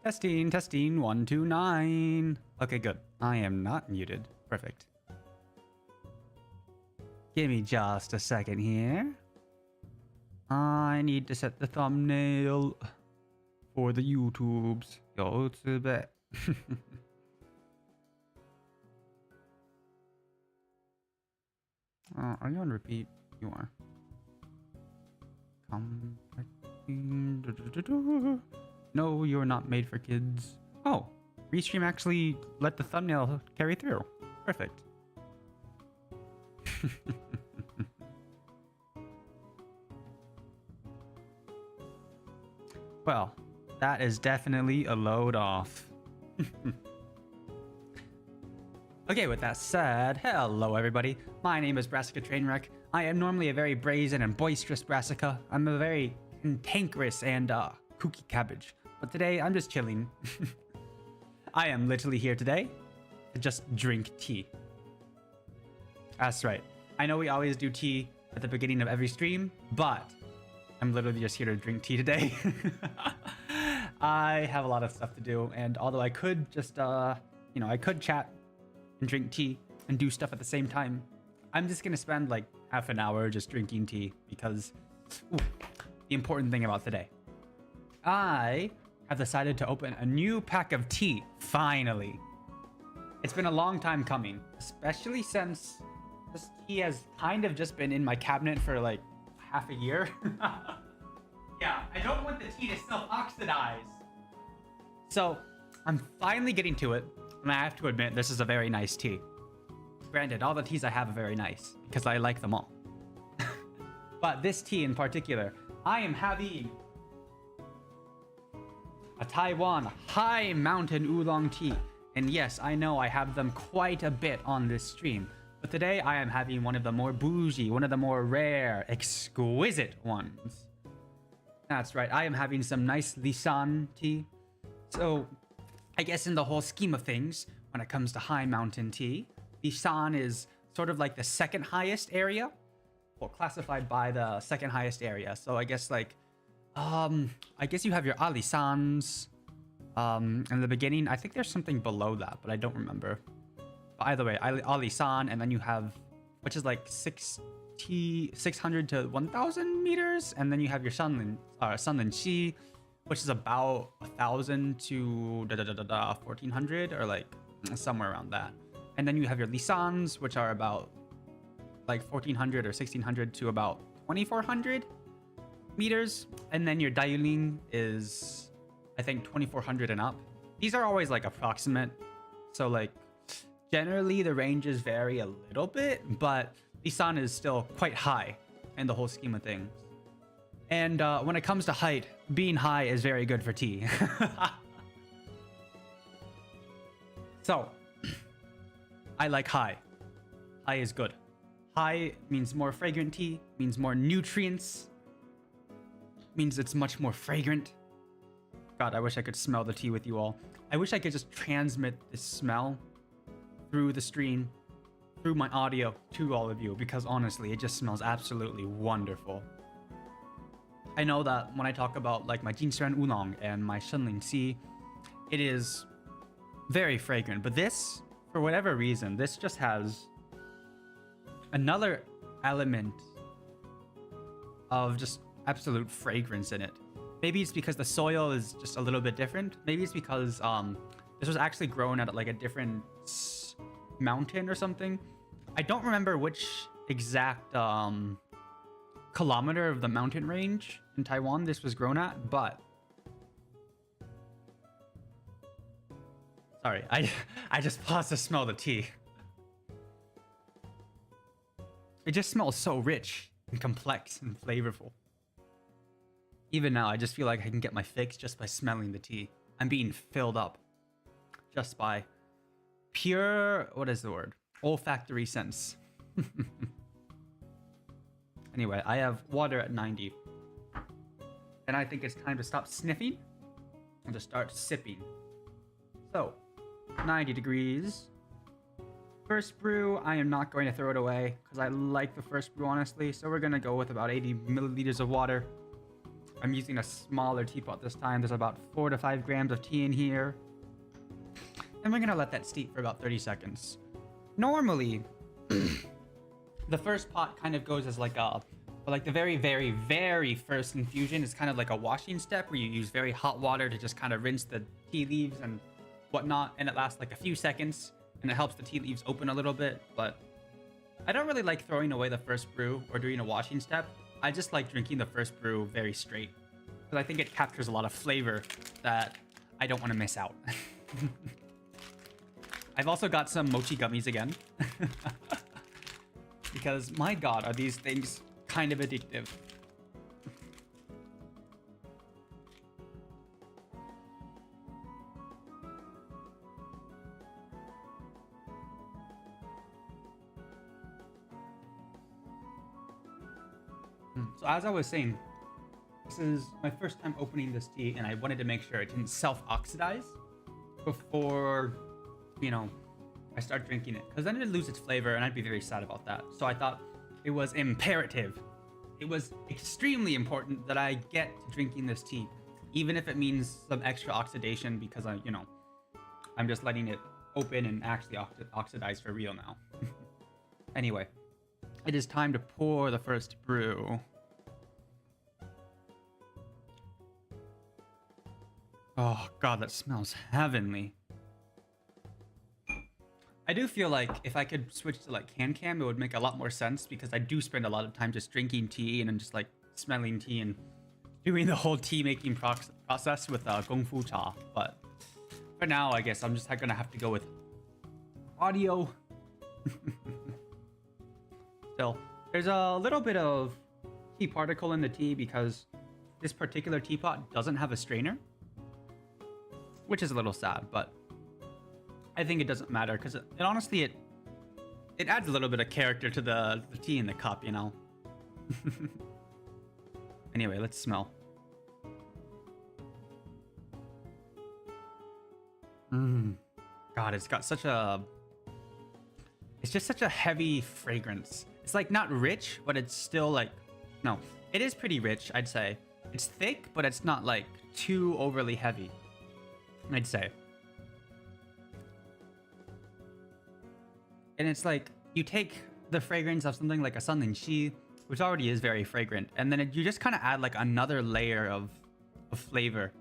Testing, testing, 129. Okay, good. I am not muted. Perfect. Give me just a second here. I need to set the thumbnail for the YouTubes. Go to bed. Are you on repeat? You are. No, you're not made for kids. Oh, Restream actually let the thumbnail carry through. Perfect. Well, that is definitely a load off. Okay, with that said, hello everybody. My name is Brassica Trainwreck. I am normally a very brazen and boisterous Brassica. I'm a very cantankerous and kooky cabbage. But today, I'm just chilling. I am literally here today to just drink tea. That's right. I know we always do tea at the beginning of every stream, but I'm literally just here to drink tea today. I have a lot of stuff to do, and although I could just, I could chat and drink tea and do stuff at the same time, I'm just gonna spend like half an hour just drinking tea because the important thing about today. I have decided to open a new pack of tea, finally. It's been a long time coming, especially since this tea has kind of just been in my cabinet for like half a year. Yeah, I don't want the tea to self-oxidize. So I'm finally getting to it, and I have to admit, this is a very nice tea. Granted, all the teas I have are very nice, because I like them all. But this tea in particular, I am having a Taiwan high mountain oolong tea. And yes, I know I have them quite a bit on this stream. But today I am having one of the more bougie, one of the more rare, exquisite ones. That's right, I am having some nice Lisan tea. So, I guess in the whole scheme of things, when it comes to high mountain tea, Lisan is sort of like the second highest area. Well, classified by the second highest area. So I guess like, I guess you have your Alisans in the beginning. I think there's something below that, but I don't remember. But either way, Alisan, and then you have, which is like 600 to 1,000 meters, and then you have your Sunlin Shi, which is about 1,000 to 1,400, or like somewhere around that. And then you have your Lisans, which are about like 1,400 or 1,600 to about 2,400 meters. And then your Dailing is, I think, 2,400 and up. These are always like approximate. So like generally the ranges vary a little bit, but Lisan is still quite high in the whole scheme of things. And when it comes to height, being high is very good for tea. So, I like high. High is good. High means more fragrant tea, means more nutrients, means it's much more fragrant. God, I wish I could smell the tea with you all. I wish I could just transmit this smell through the stream, through my audio to all of you, because honestly, it just smells absolutely wonderful. I know that when I talk about like my Jinshan Oolong and my Shenling Xi, it is very fragrant, but this, for whatever reason, this just has another element of just absolute fragrance in it. Maybe it's because the soil is just a little bit different. Maybe it's because this was actually grown at like a different mountain or something. I don't remember which exact kilometer of the mountain range in Taiwan this was grown at, but sorry, I just paused to smell the tea. It just smells so rich and complex and flavorful. Even now, I just feel like I can get my fix just by smelling the tea. I'm being filled up just by pure, what is the word? Olfactory sense. Anyway, I have water at 90. And I think it's time to stop sniffing and to start sipping. So, 90 degrees. First brew, I am not going to throw it away because I like the first brew, honestly. So we're going to go with about 80 milliliters of water. I'm using a smaller teapot this time. There's about 4 to 5 grams of tea in here. And we're gonna let that steep for about 30 seconds. Normally, the first pot kind of goes as like a, but like the very, very, very first infusion is kind of like a washing step where you use very hot water to just kind of rinse the tea leaves and whatnot, and it lasts like a few seconds, and it helps the tea leaves open a little bit. But I don't really like throwing away the first brew or doing a washing step. I just like drinking the first brew very straight, because I think it captures a lot of flavor that I don't want to miss out. I've also got some mochi gummies again. Because my god, are these things kind of addictive. So as I was saying, this is my first time opening this tea, and I wanted to make sure it didn't self-oxidize before, you know, I start drinking it, because then it'd lose its flavor and I'd be very sad about that. So I thought it was imperative. It was extremely important that I get to drinking this tea, even if it means some extra oxidation, because I'm just letting it open and actually oxidize for real now. Anyway, it is time to pour the first brew. Oh god, that smells heavenly. I do feel like if I could switch to like can, it would make a lot more sense, because I do spend a lot of time just drinking tea and then just like smelling tea and doing the whole tea making process with Gong Fu Cha. But for now, I guess I'm just gonna have to go with audio. Still, there's a little bit of tea particle in the tea because this particular teapot doesn't have a strainer, which is a little sad, but I think it doesn't matter, because it honestly, it adds a little bit of character to the tea in the cup, you know? Anyway, let's smell. God, it's got such a... It's just such a heavy fragrance. It's like not rich, but it's still like... No, it is pretty rich, I'd say. It's thick, but it's not like too overly heavy, I'd say. And it's like, you take the fragrance of something like a Sanlin, which already is very fragrant, and then you just kind of add like another layer of flavor,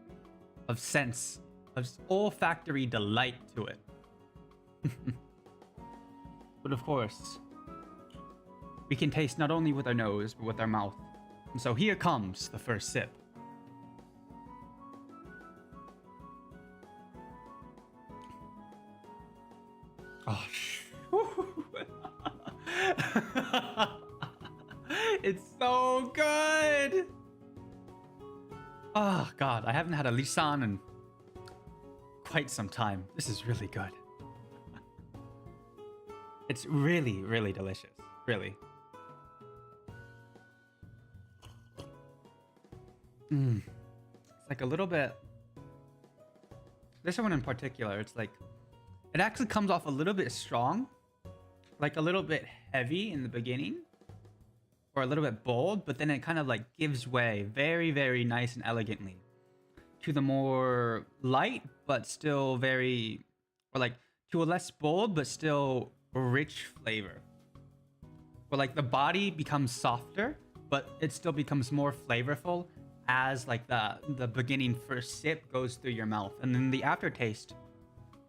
of sense, of olfactory delight to it. But of course, we can taste not only with our nose, but with our mouth. And so here comes the first sip. Oh, it's so good. Oh god, I haven't had a lisan in quite some time. This is really good. It's really, really delicious. Really. It's like a little bit... This one in particular, it's like... It actually comes off a little bit strong. Like a little bit heavy in the beginning. Or a little bit bold, but then it kind of like gives way very, very nice and elegantly to the more light, but still very... Or like to a less bold, but still rich flavor. Where like the body becomes softer, but it still becomes more flavorful as like the beginning first sip goes through your mouth, and then the aftertaste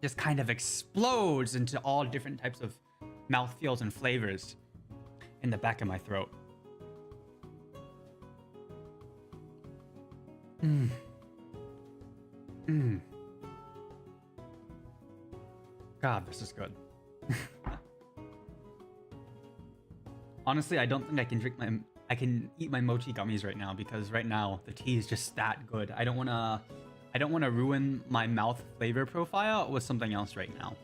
just kind of explodes into all different types of mouthfeels and flavors in the back of my throat. God, this is good. Honestly, I don't think I can eat my mochi gummies right now, because right now the tea is just that good. I don't want to ruin my mouth flavor profile with something else right now.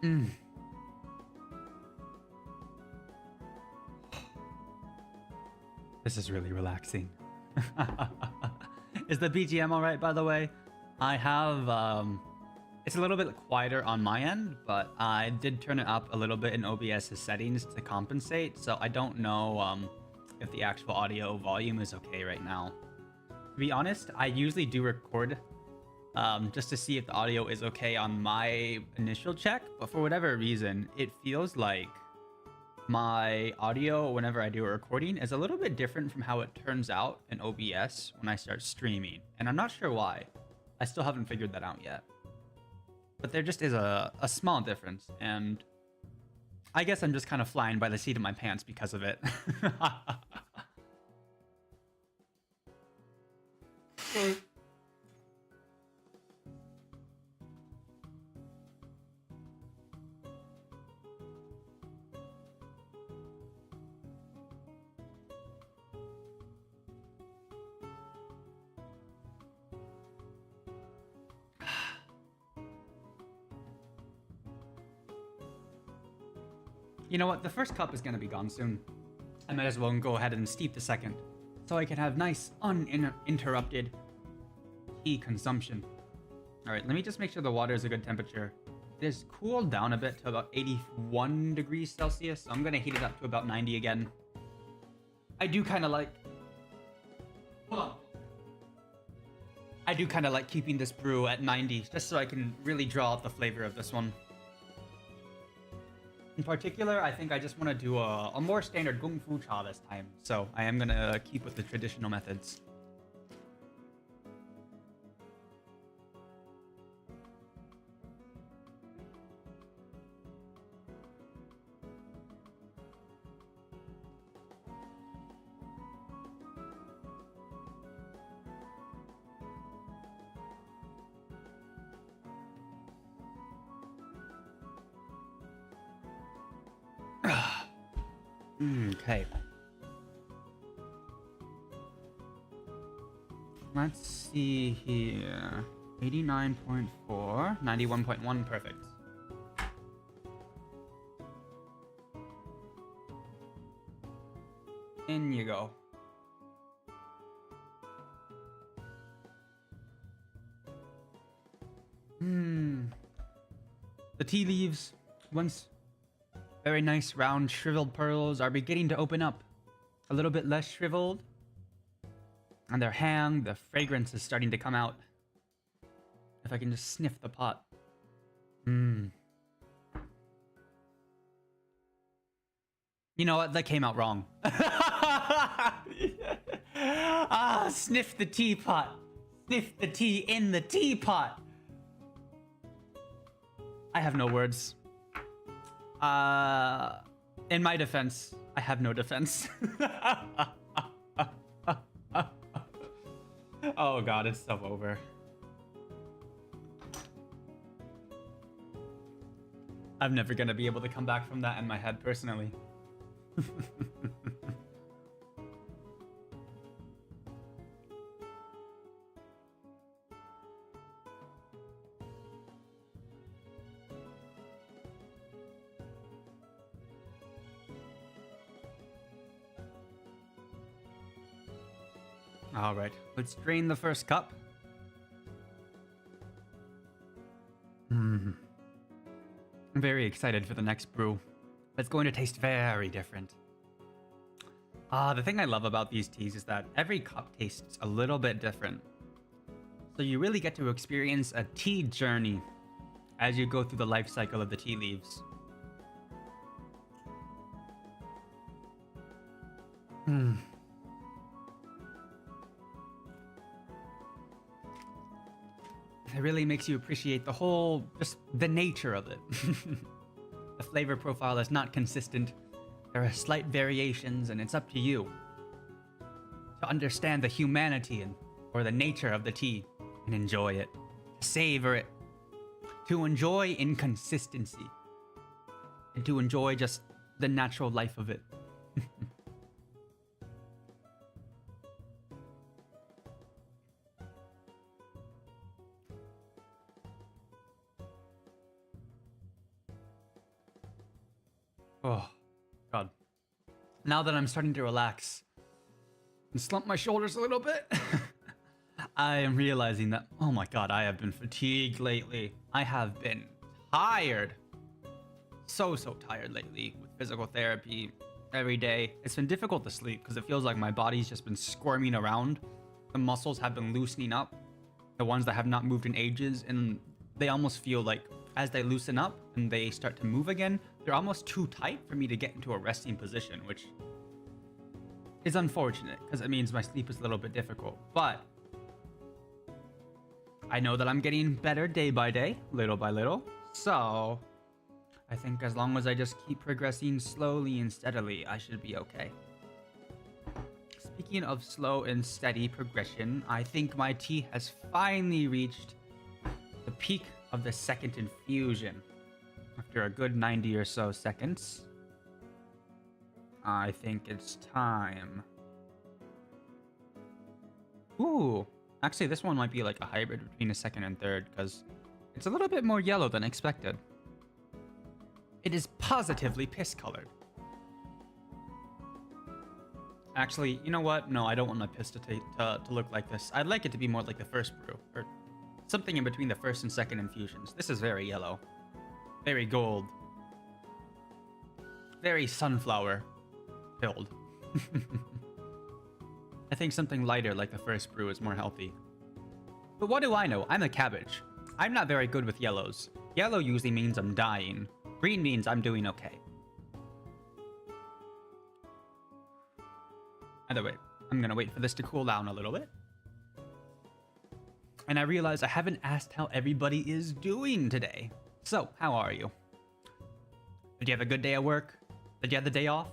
Mm. This is really relaxing. Is the BGM alright, by the way? I have, it's a little bit quieter on my end, but I did turn it up a little bit in OBS's settings to compensate, so I don't know if the actual audio volume is okay right now. To be honest, I usually do record just to see if the audio is okay on my initial check, but for whatever reason, it feels like my audio whenever I do a recording is a little bit different from how it turns out in OBS when I start streaming, and I'm not sure why. I still haven't figured that out yet. But there just is a small difference, and I guess I'm just kind of flying by the seat of my pants because of it. You know what? The first cup is going to be gone soon. I might as well go ahead and steep the second, so I can have nice, uninterrupted tea consumption. Alright, let me just make sure the water is a good temperature. It has cooled down a bit to about 81 degrees Celsius, so I'm going to heat it up to about 90 again. I do kind of like... Hold on. I do kind of like keeping this brew at 90, just so I can really draw out the flavor of this one. In particular, I think I just want to do a more standard Kung Fu Cha this time, so I am going to keep with the traditional methods. Okay. Let's see here. 89.4, 91.1, perfect. In you go. The tea leaves, once very nice round shriveled pearls, are beginning to open up. A little bit less shriveled. On their hang, the fragrance is starting to come out. If I can just sniff the pot. You know what? That came out wrong. Sniff the teapot. Sniff the tea in the teapot. I have no words. In my defense, I have no defense. Oh god, it's so over. I'm never gonna be able to come back from that in my head, personally. All right, let's drain the first cup. I'm very excited for the next brew. It's going to taste very different. The thing I love about these teas is that every cup tastes a little bit different. So you really get to experience a tea journey as you go through the life cycle of the tea leaves. It really makes you appreciate the whole, just the nature of it. The flavor profile is not consistent. There are slight variations, and it's up to you to understand the humanity or the nature of the tea and enjoy it, savor it, to enjoy inconsistency, and to enjoy just the natural life of it. Now that I'm starting to relax and slump my shoulders a little bit, I am realizing that, oh my god, I have been fatigued lately. I have been tired. So tired lately with physical therapy every day. It's been difficult to sleep because it feels like my body's just been squirming around. The muscles have been loosening up, the ones that have not moved in ages, and they almost feel like as they loosen up and they start to move again, they're almost too tight for me to get into a resting position, which is unfortunate because it means my sleep is a little bit difficult. But I know that I'm getting better day by day, little by little. So I think as long as I just keep progressing slowly and steadily, I should be okay. Speaking of slow and steady progression, I think my tea has finally reached the peak of the second infusion. After a good 90 or so seconds, I think it's time. Ooh, actually this one might be like a hybrid between a second and third because it's a little bit more yellow than expected. It is positively piss colored. Actually, you know what? No, I don't want my piss to look like this. I'd like it to be more like the first brew, or something in between the first and second infusions. This is very yellow. Very gold. Very sunflower filled. I think something lighter like the first brew is more healthy. But what do I know? I'm a cabbage. I'm not very good with yellows. Yellow usually means I'm dying. Green means I'm doing okay. Either way, I'm gonna wait for this to cool down a little bit. And I realize I haven't asked how everybody is doing today. So, how are you? Did you have a good day at work? Did you have the day off?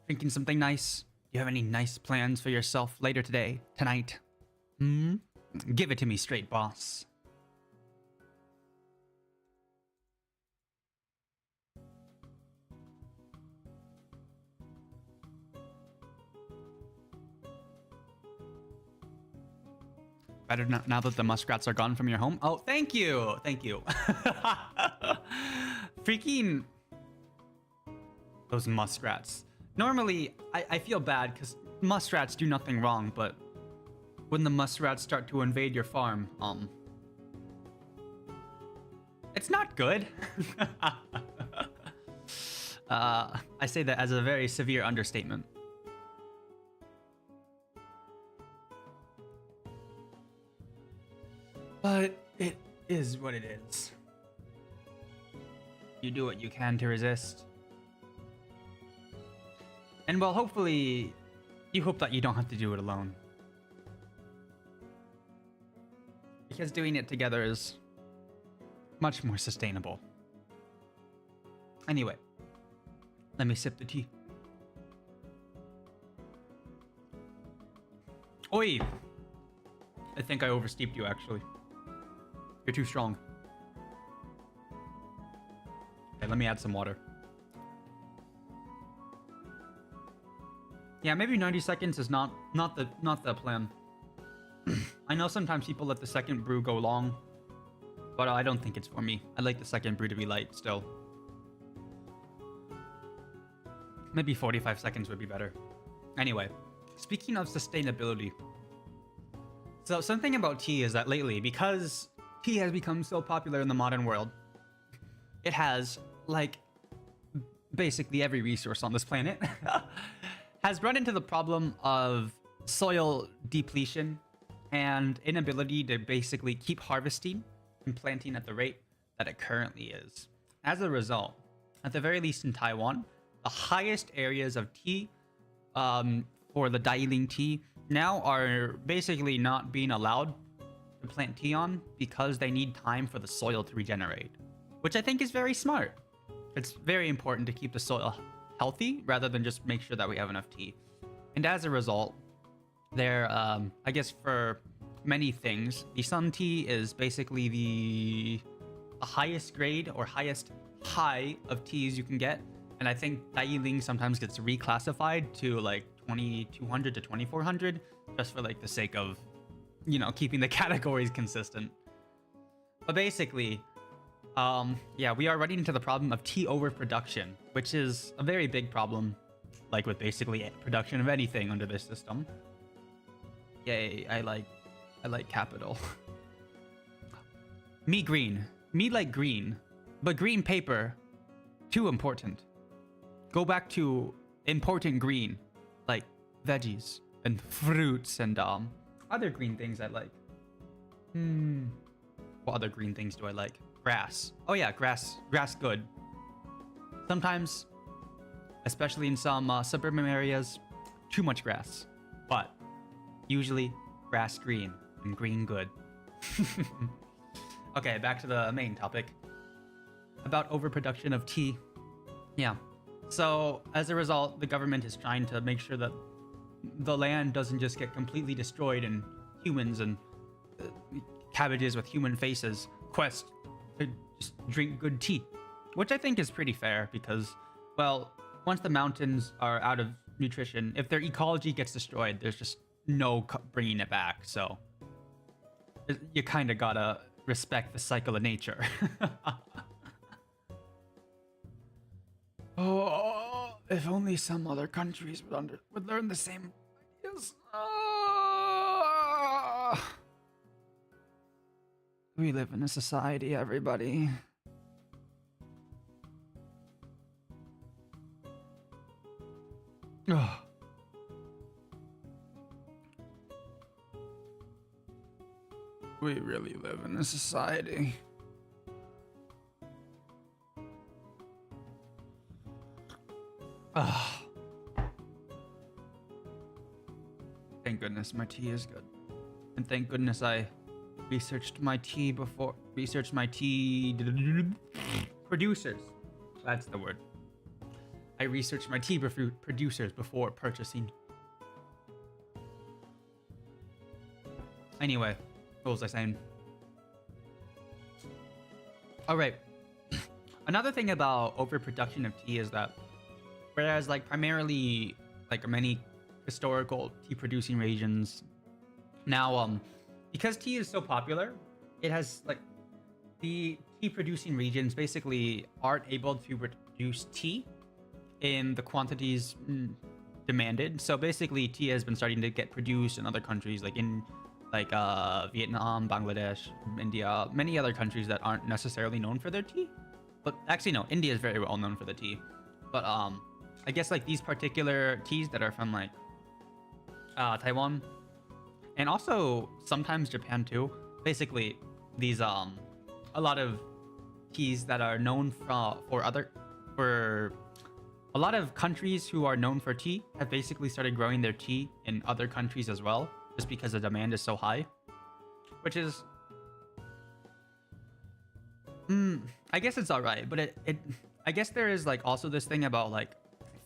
Drinking something nice? Do you have any nice plans for yourself later today? Tonight? Give it to me straight, boss. Better now that the muskrats are gone from your home. Oh, thank you. Thank you. Freaking those muskrats. Normally, I feel bad because muskrats do nothing wrong, but when the muskrats start to invade your farm, it's not good. I say that as a very severe understatement. But it is what it is. You do what you can to resist. And well, hopefully, you hope that you don't have to do it alone. Because doing it together is much more sustainable. Anyway, let me sip the tea. Oi! I think I oversteeped you, actually. You're too strong. Okay, let me add some water. Yeah, maybe 90 seconds is not the plan. I know sometimes people let the second brew go long, but I don't think it's for me. I like the second brew to be light still. Maybe 45 seconds would be better. Anyway, speaking of sustainability. So something about tea is that lately, because tea has become so popular in the modern world, it has, like, basically every resource on this planet, has run into the problem of soil depletion and inability to basically keep harvesting and planting at the rate that it currently is. As a result, at the very least in Taiwan, the highest areas of tea for the Dailing tea now are basically not being allowed to plant tea on because they need time for the soil to regenerate, which I think is very smart. It's very important to keep the soil healthy rather than just make sure that we have enough tea. And as a result, there, I guess for many things, the sun tea is basically the highest grade or highest high of teas you can get. And I think Dailing sometimes gets reclassified to like 2200 to 2400 just for like the sake of, you know, keeping the categories consistent. But basically, Yeah, we are running into the problem of tea overproduction, which is a very big problem, like with basically production of anything under this system. Yay, I like capital. Me green. Me like green. But green paper, too important. Go back to important green, like veggies and fruits and other green things I like. What other green things do I like? Grass. Oh yeah, grass good. Sometimes, especially in some suburban areas, too much grass. But usually grass green and green good. Okay, back to the main topic about overproduction of tea. Yeah. So as a result, the government is trying to make sure that the land doesn't just get completely destroyed and humans and cabbages with human faces quest to just drink good tea, which I think is pretty fair because, well, once the mountains are out of nutrition, if their ecology gets destroyed, there's just no bringing it back. So you kind of gotta respect the cycle of nature. Oh, if only some other countries would learn the same ideas. We live in a society, everybody. We really live in a society. Thank goodness my tea is good. And thank goodness I researched my tea producers. That's the word. I researched my tea producers before purchasing. Anyway, what was I saying? All right. Another thing about overproduction of tea is that whereas like primarily like many historical tea producing regions now because tea is so popular, it has like the tea producing regions basically aren't able to produce tea in the quantities demanded. So basically tea has been starting to get produced in other countries like in Vietnam, Bangladesh, India, many other countries that aren't necessarily known for their tea. But actually no, India is very well known for the tea. But I guess like these particular teas that are from like Taiwan and also sometimes Japan too. Basically these a lot of teas that are known for a lot of countries who are known for tea have basically started growing their tea in other countries as well, just because the demand is so high, which is I guess it's all right, but I guess there is like also this thing about like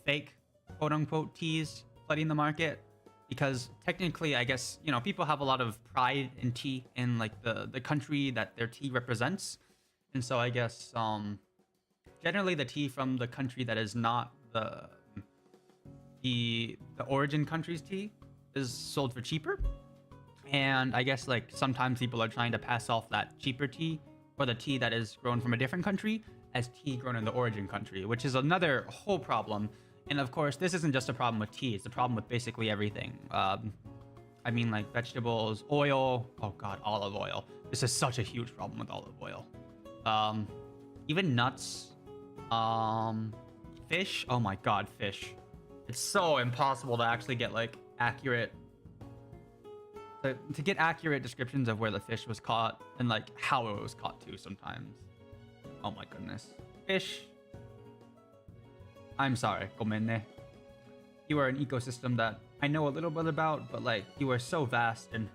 fake quote unquote teas flooding the market, because technically I guess, you know, people have a lot of pride in tea in like the country that their tea represents. And so I guess generally the tea from the country that is not the origin country's tea is sold for cheaper. And I guess like sometimes people are trying to pass off that cheaper tea or the tea that is grown from a different country as tea grown in the origin country, which is another whole problem. And of course, this isn't just a problem with tea, it's a problem with basically everything. I mean like vegetables, oil, oh god, olive oil. This is such a huge problem with olive oil. Even nuts, fish, oh my god, fish. It's so impossible to actually get like accurate, to get accurate descriptions of where the fish was caught and like how it was caught too sometimes. Oh my goodness. Fish. I'm sorry, gomenne. You are an ecosystem that I know a little bit about, but like you are so vast and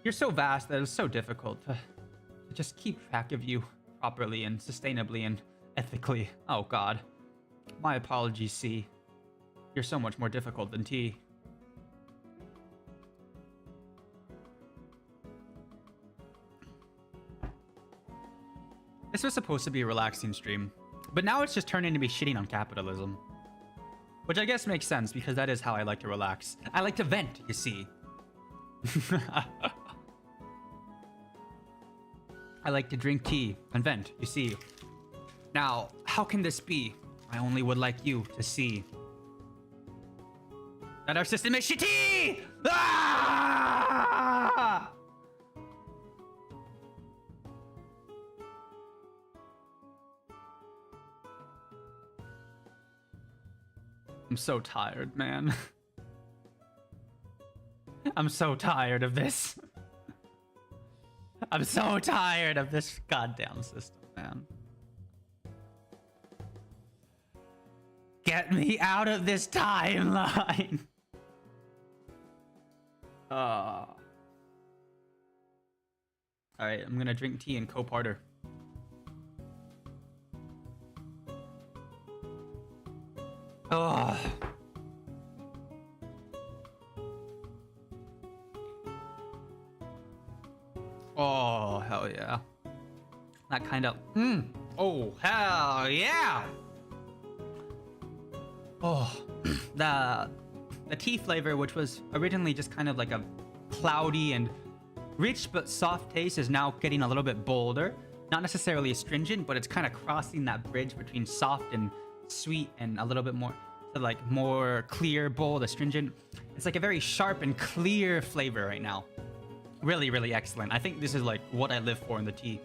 you're so vast that it's so difficult to just keep track of you properly and sustainably and ethically. Oh god. My apologies, C. You're so much more difficult than T. This was supposed to be a relaxing stream, but now it's just turned into me shitting on capitalism. Which I guess makes sense, because that is how I like to relax. I like to vent, you see. I like to drink tea and vent, you see. Now, how can this be? I only would like you to see that our system is shitty! Ah! I'm so tired, man. I'm so tired of this. I'm so tired of this goddamn system, man. Get me out of this timeline. Alright, I'm gonna drink tea and co-parter. Oh. Oh, hell yeah. That kind of... Oh, hell yeah! Oh, the tea flavor, which was originally just kind of like a cloudy and rich but soft taste, is now getting a little bit bolder. Not necessarily astringent, but it's kind of crossing that bridge between soft and sweet and a little bit more to like more clear, bold, astringent. It's like a very sharp and clear flavor right now. Really, really excellent. I think this is like what I live for in the tea.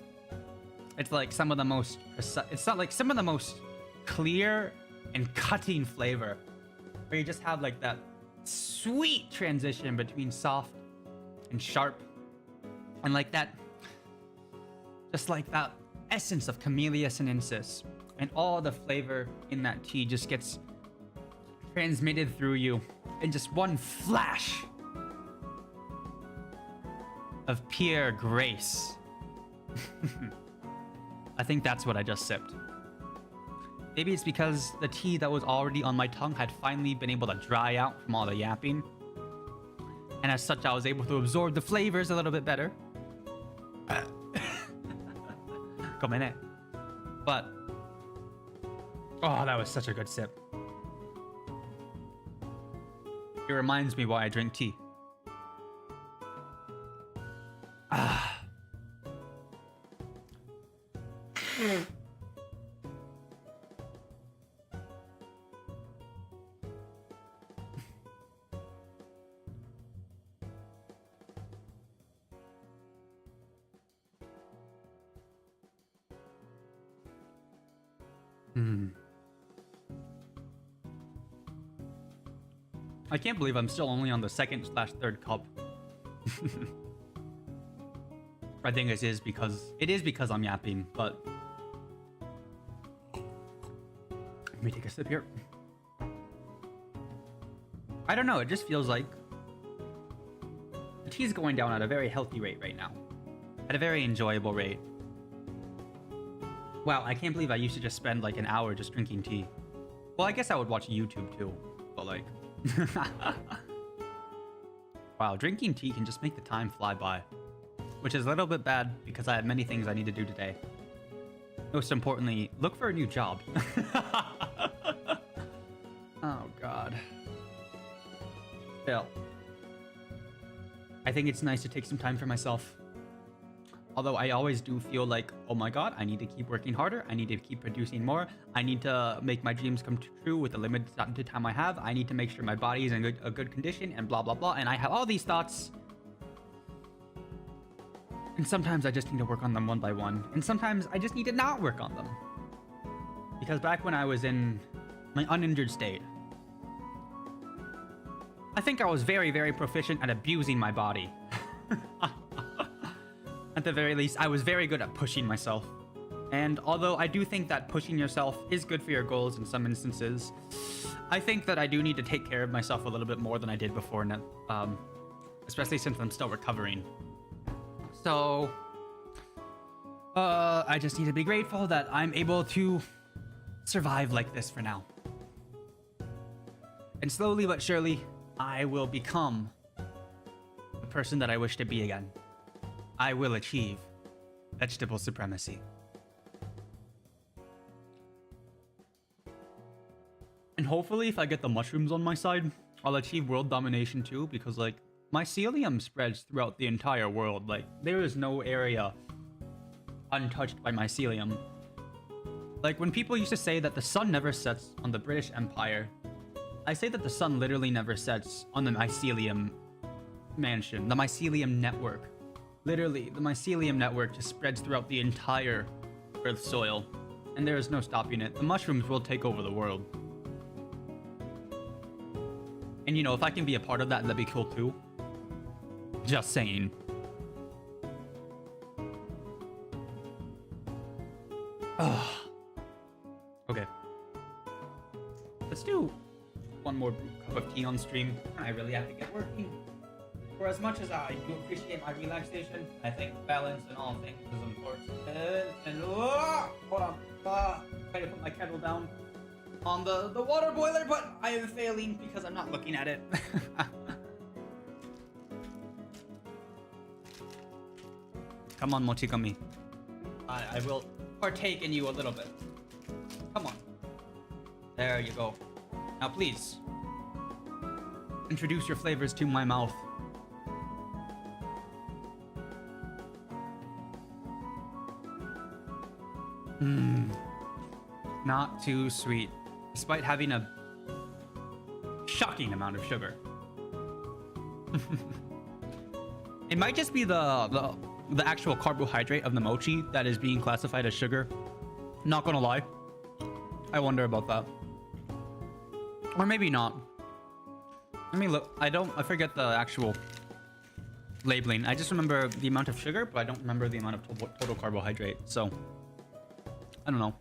It's like some of the most, it's not like some of the most clear and cutting flavor, where you just have like that sweet transition between soft and sharp, and like that, just like that essence of Camellia sinensis, and all the flavor in that tea just gets transmitted through you in just one flash of pure grace. I think that's what I just sipped. Maybe it's because the tea that was already on my tongue had finally been able to dry out from all the yapping. And as such, I was able to absorb the flavors a little bit better. Come in it. But, oh, that was such a good sip. It reminds me why I drink tea. Ah. I can't believe I'm still only on the second/third cup. I think it is because I'm yapping, but let me take a sip here. I don't know, it just feels like the tea's going down at a very healthy rate right now. At a very enjoyable rate. Wow, I can't believe I used to just spend like an hour just drinking tea. Well, I guess I would watch YouTube too, but like... Wow, drinking tea can just make the time fly by. Which is a little bit bad because I have many things I need to do today. Most importantly, look for a new job. Oh god. Still, I think it's nice to take some time for myself. Although I always do feel like, oh my god, I need to keep working harder. I need to keep producing more. I need to make my dreams come true with the limited time I have. I need to make sure my body is in a good condition and blah, blah, blah. And I have all these thoughts. And sometimes I just need to work on them one by one. And sometimes I just need to not work on them. Because back when I was in my uninjured state, I think I was very, very proficient at abusing my body. At the very least, I was very good at pushing myself. And although I do think that pushing yourself is good for your goals in some instances, I think that I do need to take care of myself a little bit more than I did before, especially since I'm still recovering. So, I just need to be grateful that I'm able to survive like this for now. And slowly but surely, I will become the person that I wish to be again. I will achieve vegetable supremacy. And hopefully, if I get the mushrooms on my side, I'll achieve world domination too, because like mycelium spreads throughout the entire world. Like there is no area untouched by mycelium. Like when people used to say that the sun never sets on the British Empire, I say that the sun literally never sets on the mycelium mansion, the mycelium network. Literally, the mycelium network just spreads throughout the entire Earth's soil, and there is no stopping it. The mushrooms will take over the world. And you know, if I can be a part of that, that'd be cool too. Just saying. Ugh. Okay. Let's do one more cup of tea on stream. I really have to get working. For as much as I do appreciate my relaxation, I think balance in all things is important. Hold on. Trying to put my kettle down on the water boiler, but I am failing because I'm not looking at it. Come on, Mochikami. I will partake in you a little bit. Come on. There you go. Now please, introduce your flavors to my mouth. Not too sweet, despite having a shocking amount of sugar. It might just be the actual carbohydrate of the mochi that is being classified as sugar. Not gonna lie, I wonder about that. Or maybe not. Let me look. I forget the actual labeling. I just remember the amount of sugar, but I don't remember the amount of total carbohydrate. So I don't know.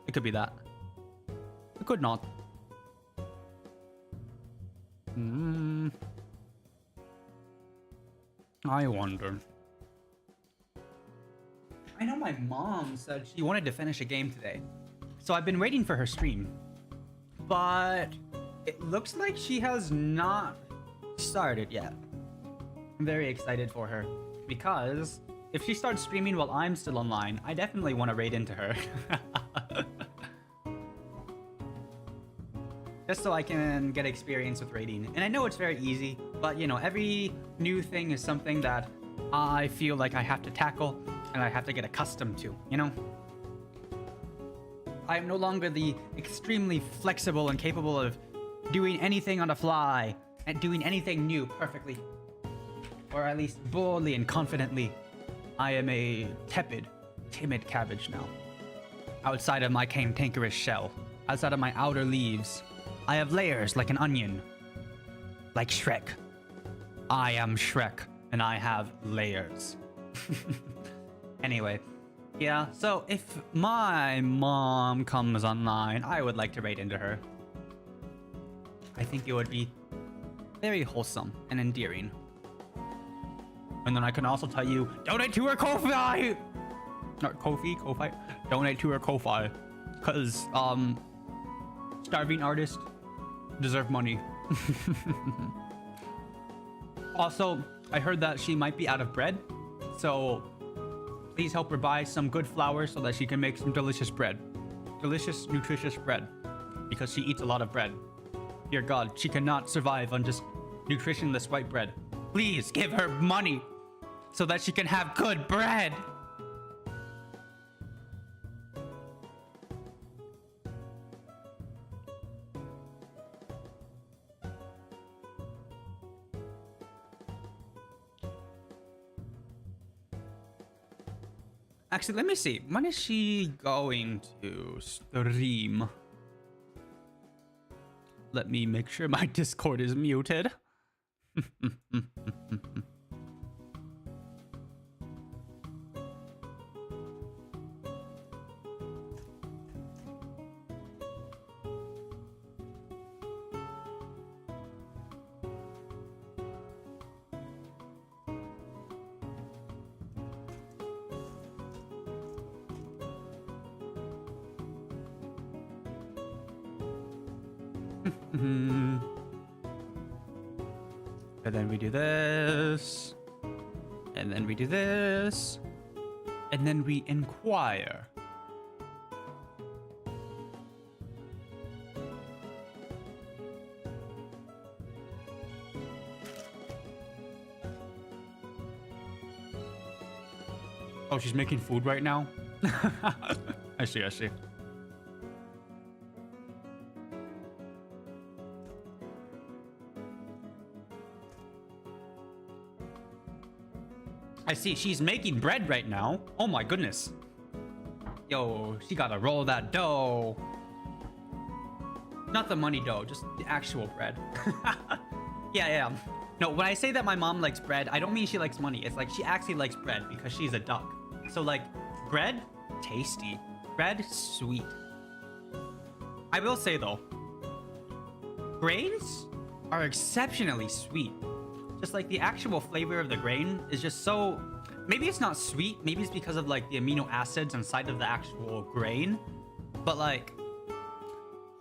It could be that. It could not. I wonder. I know my mom said she wanted to finish a game today, so I've been waiting for her stream. But it looks like she has not started yet. I'm very excited for her, because if she starts streaming while I'm still online, I definitely want to raid into her. Just so I can get experience with raiding. And I know it's very easy, but you know, every new thing is something that I feel like I have to tackle and I have to get accustomed to, you know? I am no longer the extremely flexible and capable of doing anything on the fly and doing anything new perfectly. Or at least boldly and confidently. I am a tepid, timid cabbage now. Outside of my cantankerous shell, outside of my outer leaves, I have layers like an onion. Like Shrek. I am Shrek, and I have layers. Anyway, yeah, so if my mom comes online, I would like to raid into her. I think it would be very wholesome and endearing. And then I can also tell you, donate to her Ko-Fi! Or Ko-Fi? Donate to her Ko-Fi. Because, starving artists deserve money. Also, I heard that she might be out of bread. So, please help her buy some good flour so that she can make some delicious bread. Delicious, nutritious bread. Because she eats a lot of bread. Dear God, she cannot survive on just nutritionless white bread. Please give her money so that she can have good bread. Actually, let me see. When is she going to stream? Let me make sure my Discord is muted. And then we do this. And then we do this. And then we inquire. Oh, she's making food right now? I see, I see. I see, she's making bread right now. Oh my goodness. Yo, she gotta roll that dough. Not the money dough, just the actual bread. Yeah. No, when I say that my mom likes bread, I don't mean she likes money. It's like she actually likes bread because she's a duck. So like, bread, tasty. Bread, sweet. I will say though, grains are exceptionally sweet. Just like the actual flavor of the grain is just so... Maybe it's not sweet. Maybe it's because of like the amino acids inside of the actual grain. But like,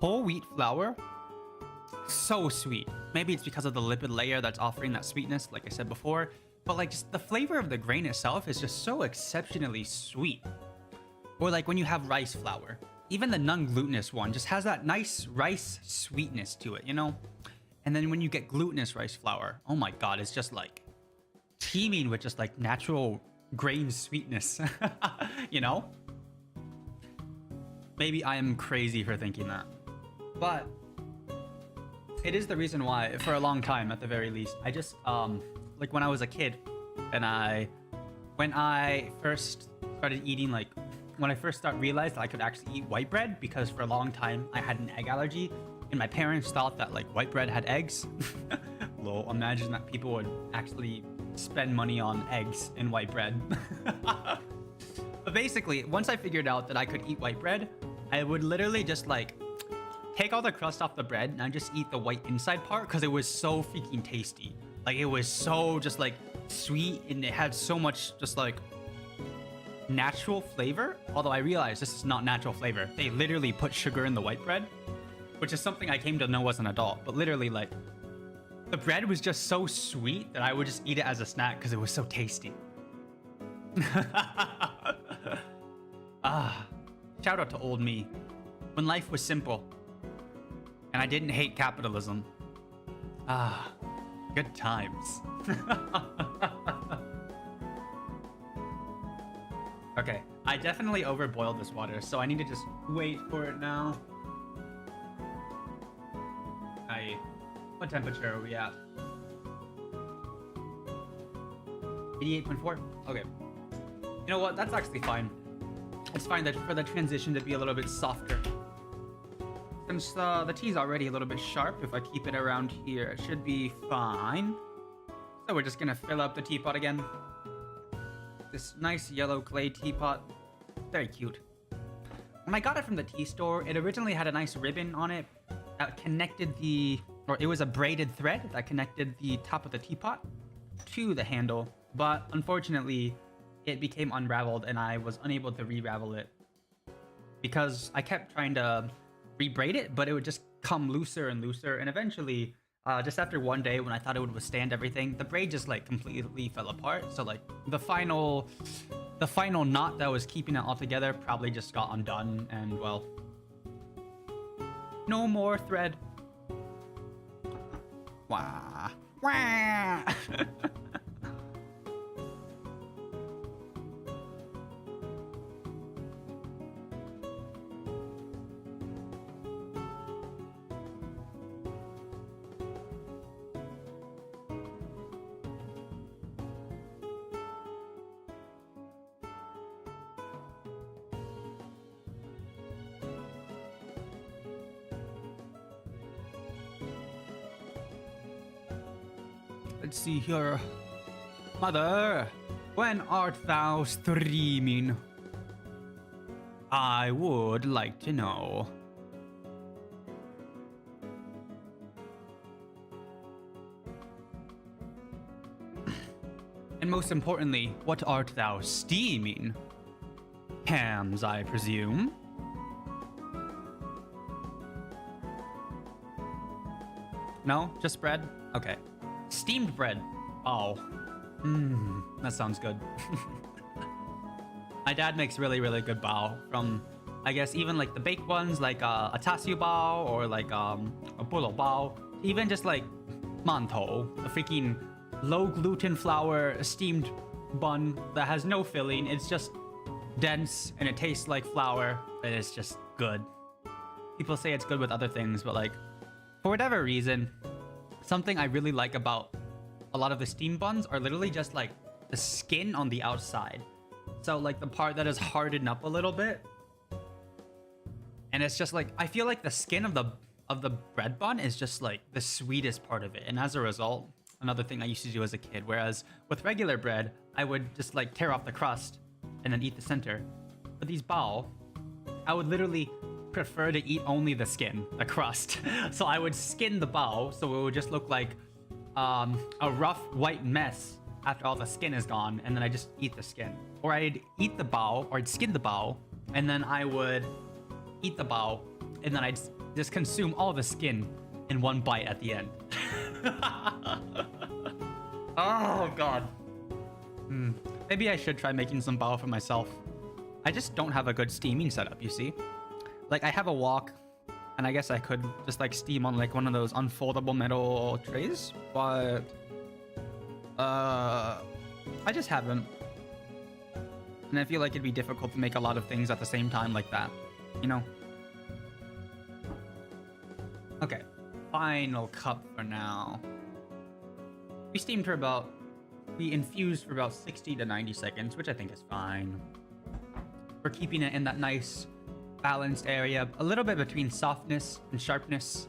whole wheat flour, so sweet. Maybe it's because of the lipid layer that's offering that sweetness, like I said before. But like, just the flavor of the grain itself is just so exceptionally sweet. Or like when you have rice flour, even the non-glutinous one just has that nice rice sweetness to it, you know? And then when you get glutinous rice flour, oh my god, it's just like teeming with just like natural grain sweetness, you know? Maybe I am crazy for thinking that, but it is the reason why for a long time, at the very least, I just, like when I was a kid and when I first started eating, like when I first realized that I could actually eat white bread, because for a long time I had an egg allergy. And my parents thought that like white bread had eggs. Lol, imagine that people would actually spend money on eggs in white bread. But basically, once I figured out that I could eat white bread, I would literally just like take all the crust off the bread and I just eat the white inside part because it was so freaking tasty. Like it was so just like sweet and it had so much just like natural flavor. Although I realized this is not natural flavor. They literally put sugar in the white bread, which is something I came to know as an adult. But literally, like, the bread was just so sweet that I would just eat it as a snack because it was so tasty. Shout out to old me. When life was simple. And I didn't hate capitalism. Good times. Okay, I definitely overboiled this water, so I need to just wait for it now. What temperature are we at? 88.4? Okay. You know what? That's actually fine. It's fine that for the transition to be a little bit softer. Since the tea's already a little bit sharp, if I keep it around here, it should be fine. So we're just gonna fill up the teapot again. This nice yellow clay teapot. Very cute. When I got it from the tea store, it originally had a nice ribbon on it that connected it was a braided thread that connected the top of the teapot to the handle, but unfortunately it became unraveled and I was unable to re-ravel it because I kept trying to re-braid it, but it would just come looser and looser, and eventually just after one day when I thought it would withstand everything, the braid just like completely fell apart. So like the final knot that was keeping it all together probably just got undone, and well, no more thread. Wah. Wah. Let's see here. Mother, when art thou streaming? I would like to know. And most importantly, what art thou steaming? Hams, I presume. No? Just bread? Okay. Steamed bread. Oh. That sounds good. My dad makes really, really good bao from, I guess, even like the baked ones, like a tasyu bao or like a bulo bao. Even just like mantou, a freaking low gluten flour steamed bun that has no filling. It's just dense and it tastes like flour and it's just good. People say it's good with other things, but like for whatever reason, something I really like about a lot of the steam buns are literally just like the skin on the outside. So like the part that is hardened up a little bit. And it's just like, I feel like the skin of the bread bun is just like the sweetest part of it. And as a result, another thing I used to do as a kid, whereas with regular bread, I would just like tear off the crust and then eat the center. But these bao, I would literally prefer to eat only the skin, the crust. So I would skin the bao, so it would just look like a rough white mess after all the skin is gone, and then I just eat the skin. Or I'd eat the bao, or I'd skin the bao, and then I would eat the bao, and then I'd just consume all the skin in one bite at the end. Oh god. Maybe I should try making some bao for myself. I just don't have a good steaming setup, you see. Like I have a wok, and I guess I could just like steam on like one of those unfoldable metal trays, but I just haven't. And I feel like it'd be difficult to make a lot of things at the same time like that, you know? Okay, final cup for now. We infused for about 60 to 90 seconds, which I think is fine. We're keeping it in that nice balanced area, a little bit between softness and sharpness.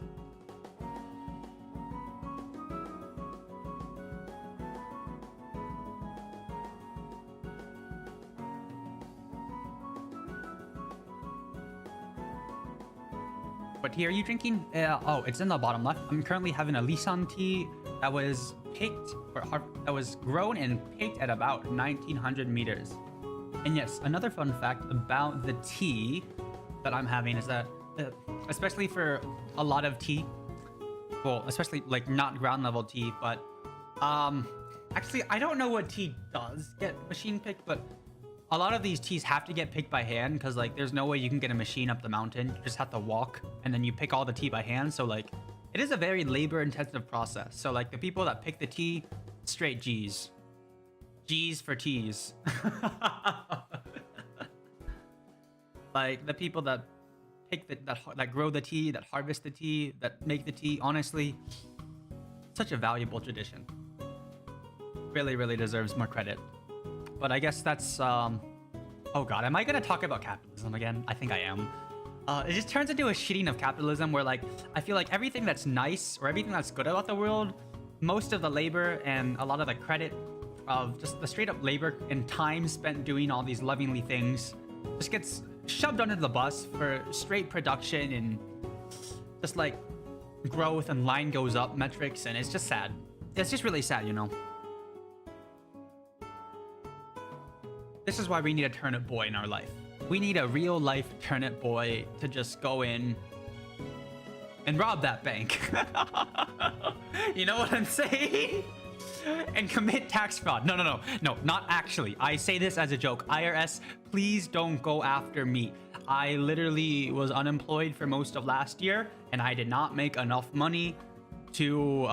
What tea are you drinking? Oh, it's in the bottom left. I'm currently having a Lisan tea that was picked, that was grown and picked at about 1900 meters. And yes, another fun fact about the tea that I'm having is that, especially for a lot of tea, well, especially like not ground level tea, but actually I don't know what tea does get machine picked, but a lot of these teas have to get picked by hand because like there's no way you can get a machine up the mountain. You just have to walk and then you pick all the tea by hand. So like it is a very labor intensive process. So like the people that pick the tea, straight G's. G's for teas. Like the people that pick that grow the tea, that harvest the tea, that make the tea, honestly, such a valuable tradition. Really, really deserves more credit. But I guess that's, oh god, am I gonna talk about capitalism again? I think I am. It just turns into a shitting of capitalism where like, I feel like everything that's nice or everything that's good about the world, most of the labor and a lot of the credit of just the straight up labor and time spent doing all these lovingly things just gets shoved under the bus for straight production and just like growth and line goes up metrics, and it's just sad. It's just really sad, you know? This is why we need a turnip boy in our life. We need a real life turnip boy to just go in and rob that bank. You know what I'm saying? And commit tax fraud. No, not actually. I say this as a joke. IRS, please don't go after me. I literally was unemployed for most of last year, and I did not make enough money to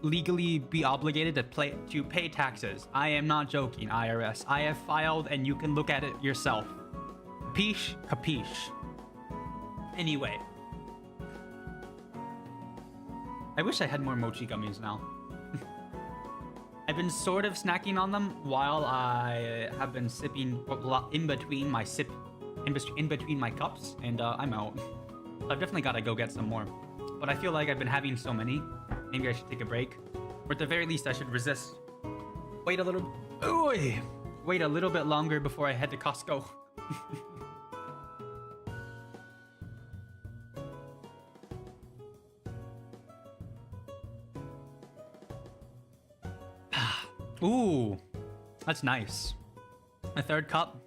legally be obligated to pay taxes. I am not joking, IRS. I have filed, and you can look at it yourself. Capiche? Capiche. Anyway. I wish I had more mochi gummies now. I've been sort of snacking on them while I have been sipping in between my cups, and I'm out. I've definitely got to go get some more. But I feel like I've been having so many. Maybe I should take a break. Or at the very least, I should resist. Wait a little bit longer before I head to Costco. Ooh, that's nice. A third cup.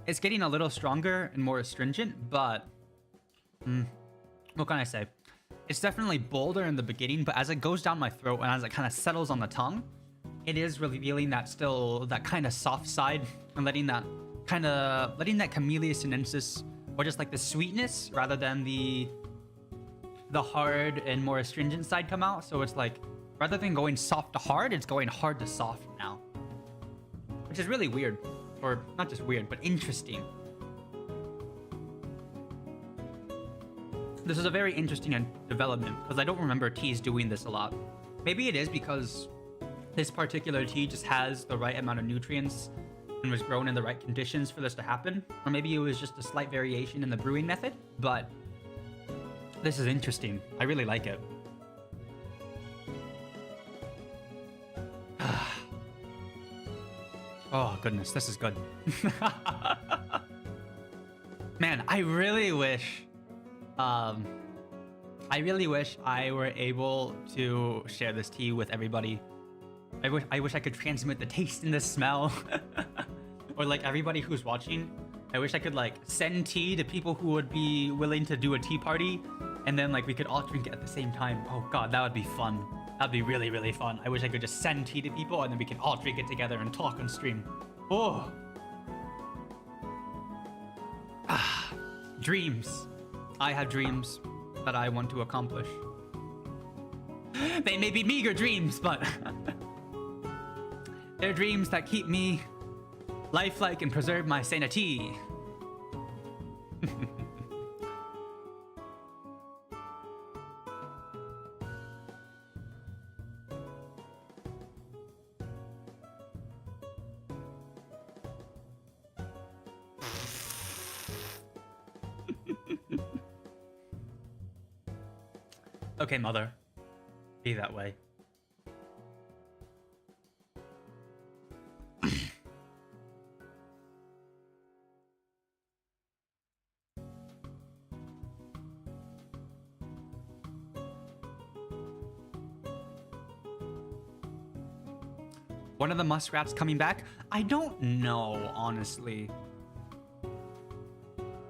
It's getting a little stronger and more astringent, but what can I say? It's definitely bolder in the beginning, but as it goes down my throat and as it kind of settles on the tongue, it is revealing that kind of soft side and letting that Camellia sinensis, or just like the sweetness rather than the hard and more astringent side come out. So it's like Rather than going soft to hard, it's going hard to soft now. Which is really weird. Or not just weird, but interesting. This is a very interesting development, because I don't remember teas doing this a lot. Maybe it is because this particular tea just has the right amount of nutrients and was grown in the right conditions for this to happen. Or maybe it was just a slight variation in the brewing method, but this is interesting. I really like it. Oh goodness, this is good. Man, I really wish I were able to share this tea with everybody. I wish I could transmit the taste and the smell. Or like everybody who's watching, I wish I could like send tea to people who would be willing to do a tea party, and then like we could all drink it at the same time. Oh god, that would be fun. That'd be really, really fun. I wish I could just send tea to people and then we can all drink it together and talk on stream. Oh. Dreams. I have dreams that I want to accomplish. They may be meager dreams, but they're dreams that keep me lifelike and preserve my sanity. Okay, mother. Be that way. One of the muskrats coming back? I don't know, honestly.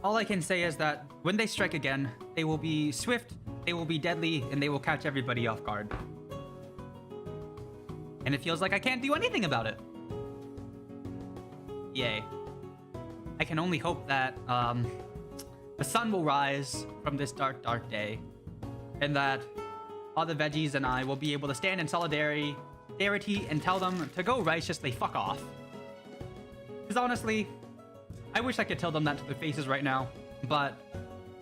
All I can say is that when they strike again, they will be swift, they will be deadly, and they will catch everybody off guard. And it feels like I can't do anything about it. Yay. I can only hope that the sun will rise from this dark, dark day, and that all the veggies and I will be able to stand in solidarity and tell them to go righteously fuck off. Because honestly, I wish I could tell them that to their faces right now, but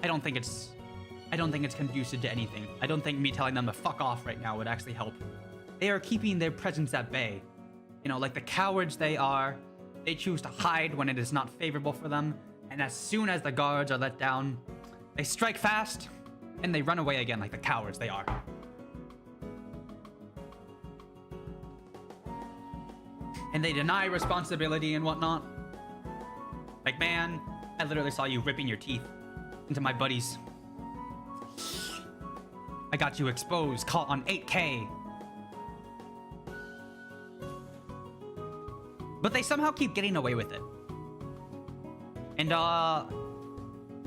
I don't think it's conducive to anything. I don't think me telling them to fuck off right now would actually help. They are keeping their presence at bay. You know, like the cowards they are, they choose to hide when it is not favorable for them, and as soon as the guards are let down, they strike fast, and they run away again like the cowards they are. And they deny responsibility and whatnot. Like, man, I literally saw you ripping your teeth into my buddies. I got you exposed, caught on 8K. But they somehow keep getting away with it. And,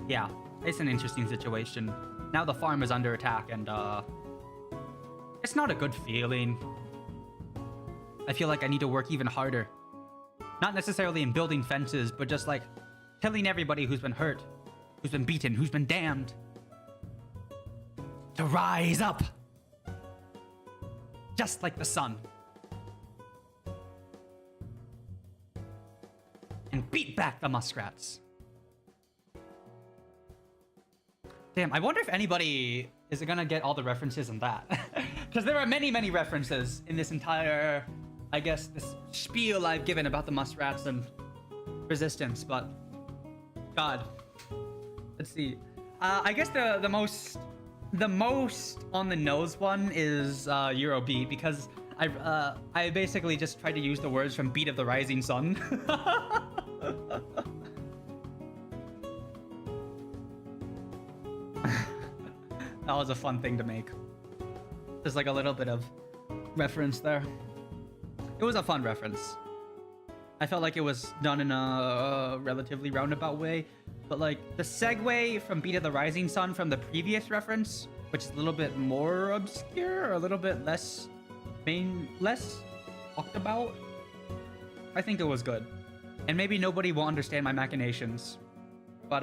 yeah, it's an interesting situation. Now the farm is under attack, and, it's not a good feeling. I feel like I need to work even harder. Not necessarily in building fences, but just like telling everybody who's been hurt, who's been beaten, who's been damned, to rise up. Just like the sun. And beat back the muskrats. Damn, I wonder if anybody is gonna get all the references in that. Because there are many, many references in this entire, I guess, this spiel I've given about the muskrats and resistance, but God, let's see. I guess the most on the nose one is Eurobeat, because I basically just tried to use the words from Beat of the Rising Sun. That was a fun thing to make. There's like a little bit of reference there. It was a fun reference. I felt like it was done in a relatively roundabout way, but like the segue from Beat of the Rising Sun from the previous reference, which is a little bit more obscure or a little bit less talked about, I think it was good. And maybe nobody will understand my machinations, but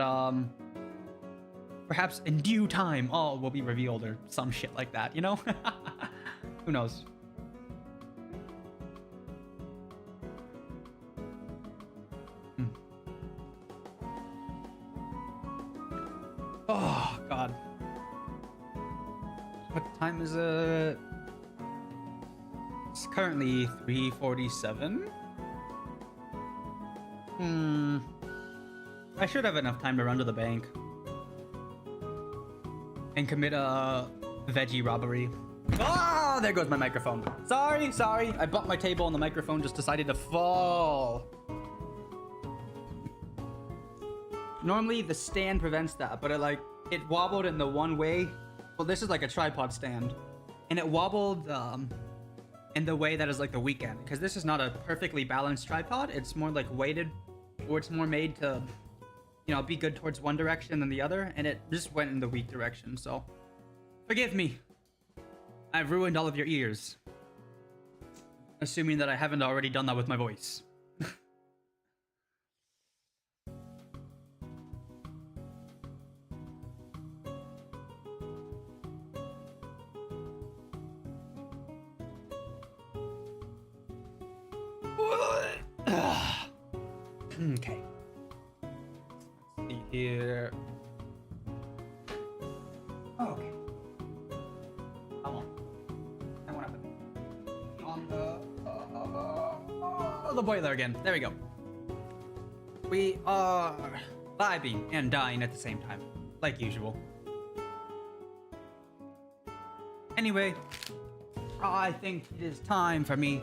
perhaps in due time all will be revealed or some shit like that, you know? Who knows? Oh, God. What time is it? It's currently 3:47. I should have enough time to run to the bank and commit a veggie robbery. Oh, there goes my microphone. Sorry. I bumped my table and the microphone just decided to fall. Normally the stand prevents that, but it wobbled in the one way. Well, this is like a tripod stand, and it wobbled in the way that is like the weekend, because this is not a perfectly balanced tripod. It's more like weighted, or it's more made to, you know, be good towards one direction than the other, and it just went in the weak direction. So forgive me. I've ruined all of your ears, assuming that I haven't already done that with my voice. Okay. Let's see here. Okay. How long? I want to put on the boiler again. There we go. We are vibing and dying at the same time, like usual. Anyway, I think it is time for me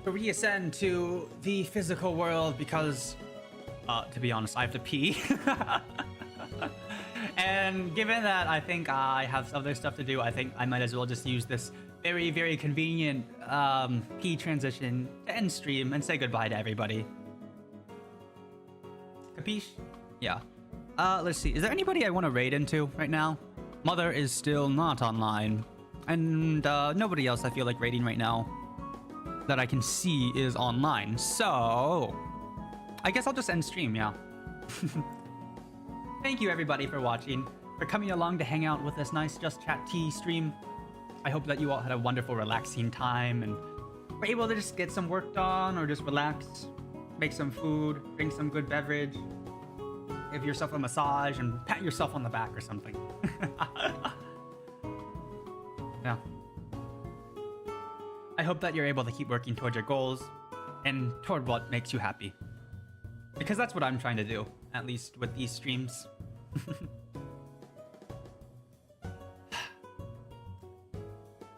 to reascend to the physical world because, to be honest, I have to pee. And given that I think I have other stuff to do, I think I might as well just use this very, very convenient pee transition to end stream and say goodbye to everybody. Capiche? Yeah. Let's see. Is there anybody I want to raid into right now? Mother is still not online. And nobody else I feel like raiding right now that I can see is online. So I guess I'll just end stream, yeah. Thank you everybody for watching, for coming along to hang out with this nice Just Chat Tea stream. I hope that you all had a wonderful relaxing time and were able to just get some work done or just relax, make some food, drink some good beverage, give yourself a massage and pat yourself on the back or something. Yeah. I hope that you're able to keep working towards your goals and toward what makes you happy. Because that's what I'm trying to do, at least with these streams.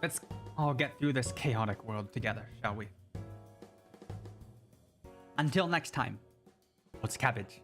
Let's all get through this chaotic world together, shall we? Until next time, what's cabbage?